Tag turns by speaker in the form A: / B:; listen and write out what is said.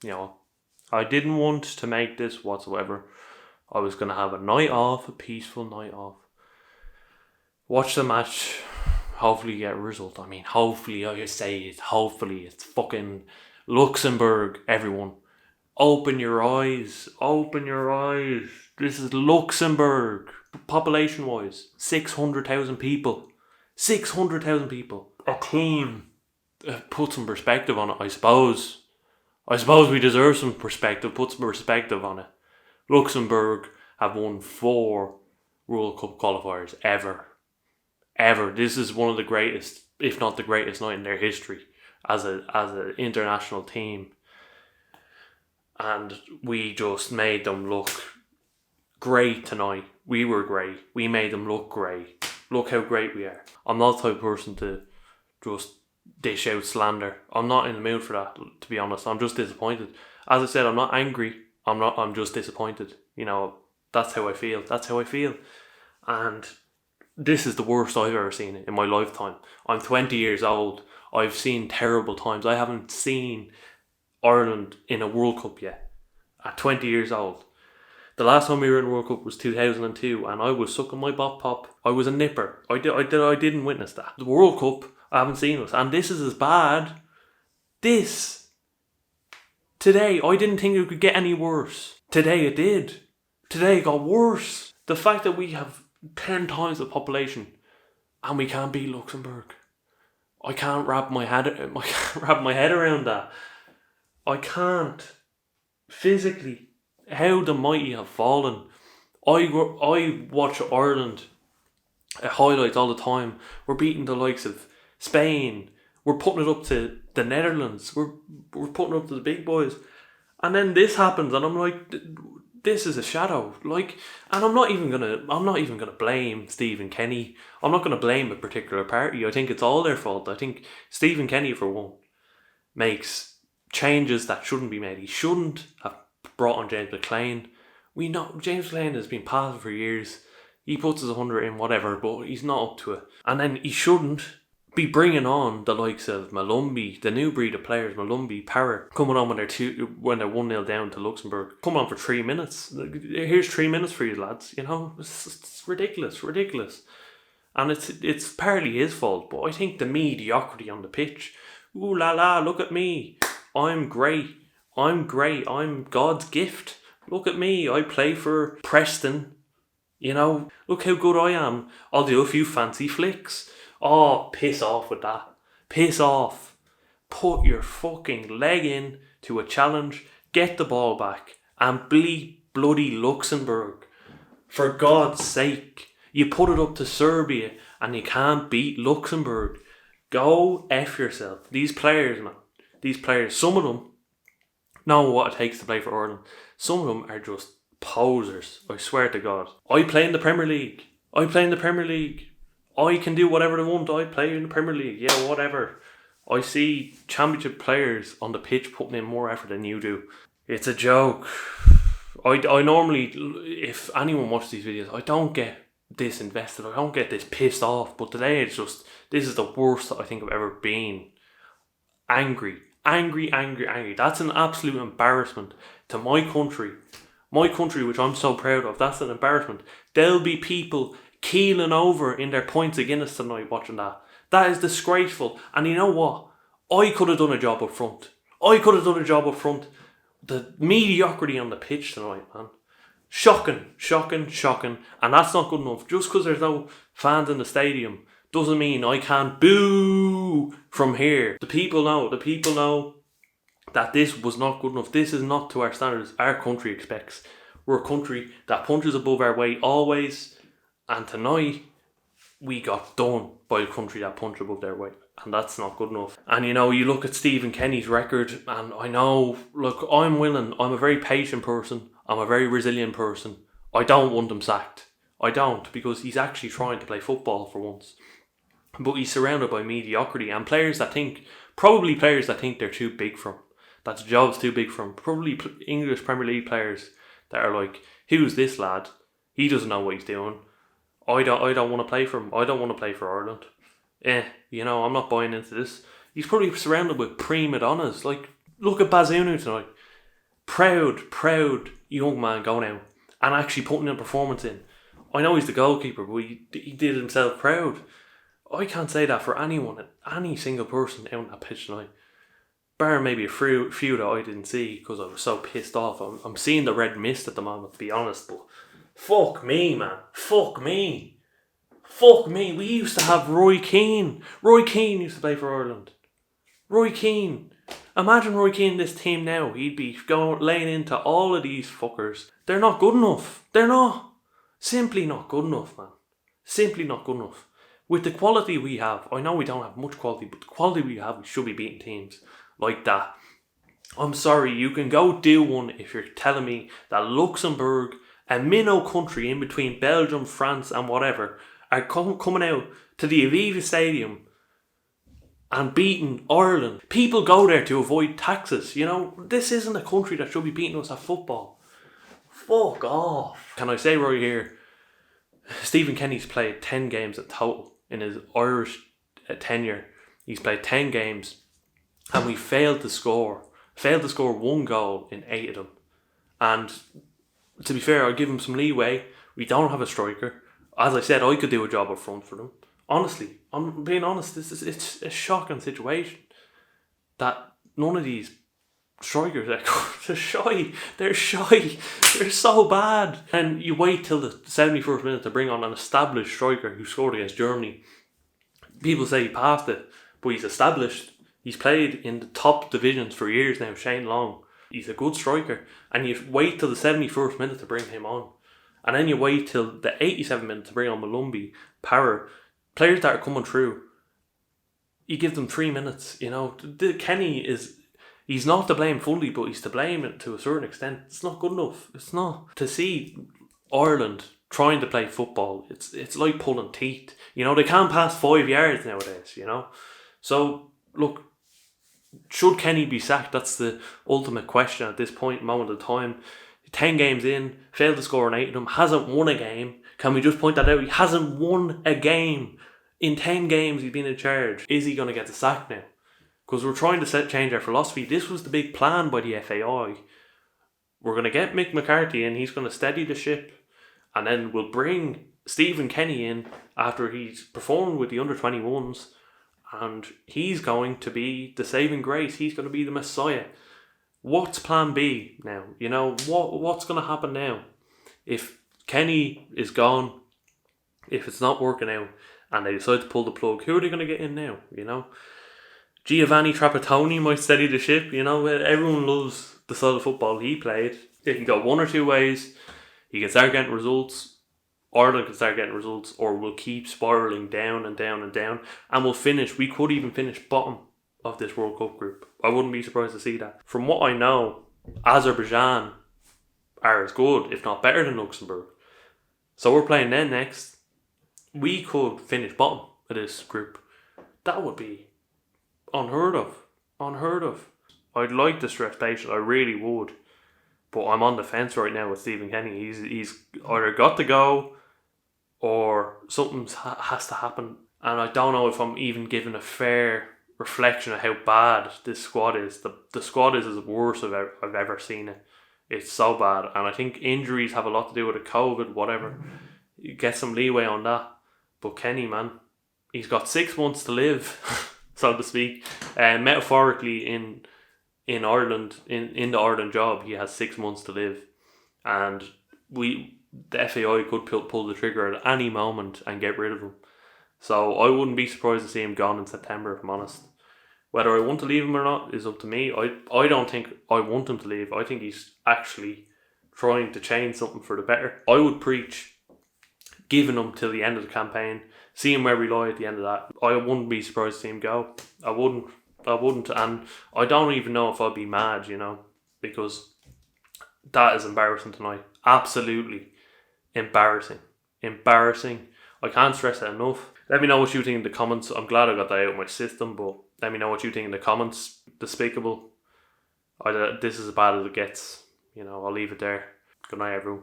A: You know, I didn't want to make this whatsoever. I was going to have a night off, a peaceful night off. Watch the match. Hopefully get a result. I mean, hopefully, I say it. Hopefully, it's fucking Luxembourg, everyone. Open your eyes. Open your eyes. This is Luxembourg. Population-wise, 600,000 people. 600,000 people. A team. Put some perspective on it, I suppose. I suppose we deserve some perspective. Put some perspective on it. Luxembourg have won 4 World Cup qualifiers ever. Ever. This is one of the greatest, if not the greatest night in their history as an international team. And we just made them look great tonight. We were great. We made them look great. Look how great we are. I'm not the type of person to just dish out slander. I'm not in the mood for that, to be honest. I'm just disappointed. As I said, I'm not angry. I'm just disappointed. You know, that's how I feel. That's how I feel. And this is the worst I've ever seen in my lifetime. I'm 20 years old. I've seen terrible times. I haven't seen Ireland in a World Cup yet. At 20 years old. The last time we were in a World Cup was 2002, and I was sucking my bop pop. I was a nipper. I didn't witness that. The World Cup, I haven't seen it, and this is as bad. Today, I didn't think it could get any worse. Today it did. Today it got worse. The fact that we have 10 times the population and we can't beat Luxembourg. I can't wrap my head around that. I can't. Physically, how the mighty have fallen. I watch Ireland highlights all the time. We're beating the likes of Spain. We're putting it up to the Netherlands. We're putting it up to the big boys. And then this happens and I'm like, this is a shadow. Like, and I'm not even gonna blame Stephen Kenny. I'm not gonna blame a particular party. I think it's all their fault. I think Stephen Kenny, for one, makes changes that shouldn't be made. He shouldn't have brought on James McLean. We know James McLean has been passive for years. He puts his 100 in, whatever, but he's not up to it. And then he shouldn't be bringing on the likes of Malumbi, the new breed of players, Malumbi, Parrott, coming on when they're 1-0 down to Luxembourg, coming on for 3 minutes. Here's 3 minutes for you lads. You know, it's ridiculous. And it's partly his fault, but I think the mediocrity on the pitch. Ooh la la, look at me. I'm great. I'm God's gift. Look at me. I play for Preston. You know, look how good I am. I'll do a few fancy flicks. Oh, piss off with that. Piss off. Put your fucking leg in to a challenge. Get the ball back. And bleep bloody Luxembourg. For God's sake. You put it up to Serbia and you can't beat Luxembourg. Go F yourself. These players, man. These players, some of them know what it takes to play for Ireland. Some of them are just posers. I swear to God. I play in the Premier League. I can do whatever I want. I play in the Premier League. Yeah, whatever. I see championship players on the pitch putting in more effort than you do. It's a joke. I normally, if anyone watches these videos, I don't get this invested. I don't get this pissed off. But today it's just, this is the worst that I think I've ever been. Angry. That's an absolute embarrassment to my country. My country, which I'm so proud of. That's an embarrassment. There'll be people keeling over in their pints of Guinness tonight watching that. That is disgraceful. And you know what? I could have done a job up front. The mediocrity on the pitch tonight, man. Shocking. And that's not good enough. Just because there's no fans in the stadium doesn't mean I can't boo from here. The people know that this was not good enough. This is not to our standards our country expects. We're a country that punches above our weight always. And tonight, we got done by a country that punched above their weight. And that's not good enough. And you know, you look at Stephen Kenny's record, and I know, look, I'm willing. I'm a very patient person. I'm a very resilient person. I don't want him sacked. I don't, because he's actually trying to play football for once. But he's surrounded by mediocrity and probably players that think they're too big for him. That the job's too big for him. Probably English Premier League players that are like, who's this lad? He doesn't know what he's doing. I don't want to play for him. I don't want to play for Ireland. You know, I'm not buying into this. He's probably surrounded with prima donnas. Like, look at Bazunu tonight. proud young man going out and actually putting a performance in. I know he's the goalkeeper, but he did himself proud. I can't say that for anyone, any single person out on that pitch tonight. Bar maybe a few that I didn't see because I was so pissed off. I'm seeing the red mist at the moment, to be honest, but fuck me, man. Fuck me. We used to have Roy Keane. Roy Keane used to play for Ireland. Roy Keane. Imagine Roy Keane in this team now. He'd be laying into all of these fuckers. They're not good enough. They're not. Simply not good enough, man. Simply not good enough. With the quality we have, I know we don't have much quality, but the quality we have, we should be beating teams like that. I'm sorry, you can go do one if you're telling me that Luxembourg, a minnow country in between Belgium, France and whatever, are coming out to the Aviva Stadium and beating Ireland. People go there to avoid taxes, you know. This isn't a country that should be beating us at football. Fuck off. Can I say right here, Stephen Kenny's played 10 games in total in his Irish tenure. He's played 10 games and we failed to score one goal in 8 of them. And to be fair, I give him some leeway. We don't have a striker. As I said, I could do a job up front for them. Honestly, I'm being honest, it's a shocking situation that none of these strikers they're shy. They're so bad. And you wait till the 71st minute to bring on an established striker who scored against Germany. People say he passed it, but he's established. He's played in the top divisions for years now, Shane Long. He's a good striker. And you wait till the 71st minute to bring him on. And then you wait till the 87th minute to bring on Malumbi, Power, players that are coming through. You give them 3 minutes, you know. Kenny he's not to blame fully, but he's to blame to a certain extent. It's not good enough. It's not. To see Ireland trying to play football, it's like pulling teeth. You know, they can't pass 5 yards nowadays, you know. So, look, should Kenny be sacked? That's the ultimate question at this moment of time. 10 games in, failed to score in 8 of them, hasn't won a game. Can we just point that out? He hasn't won a game. In 10 games he's been in charge. Is he going to get the sack now? Because we're trying to change our philosophy. This was the big plan by the FAI. We're going to get Mick McCarthy in, he's going to steady the ship, and then we'll bring Stephen Kenny in after he's performed with the under-21s, and he's going to be the saving grace. He's going to be the Messiah. What's plan B now? You know, what's going to happen now? If Kenny is gone, if it's not working out, and they decide to pull the plug, who are they going to get in now? You know, Giovanni Trapattoni might steady the ship. You know, everyone loves the style of football he played. It can go one or two ways. He can start getting results, Ireland can start getting results, or we'll keep spiralling down and down and down, and we could even finish bottom of this World Cup group. I wouldn't be surprised to see that. From what I know, Azerbaijan are as good, if not better than Luxembourg. So we're playing them next. We could finish bottom of this group. That would be unheard of. I'd like to stress patience, I really would. But I'm on the fence right now with Stephen Kenny. He's either got to go or something has to happen. And I don't know if I'm even giving a fair reflection of how bad this squad is. The squad is as worse as I've ever seen it. It's so bad. And I think injuries have a lot to do with the COVID, whatever. You get some leeway on that. But Kenny, man, he's got 6 months to live, so to speak. Metaphorically in Ireland, in the Ireland job, he has 6 months to live. And the FAI could pull the trigger at any moment and get rid of him. So I wouldn't be surprised to see him gone in September, if I'm honest. Whether I want to leave him or not is up to me. I don't think I want him to leave. I think he's actually trying to change something for the better. I would preach giving him till the end of the campaign, seeing where we lie at the end of that. I wouldn't be surprised to see him go. I wouldn't, and I don't even know if I'd be mad, you know, because that is embarrassing tonight. Absolutely embarrassing. I can't stress that enough. Let me know what you think in the comments. I'm glad I got that out of my system, but let me know what you think in the comments. Despicable. This is as bad as it gets. You know, I'll leave it there. Good night, everyone.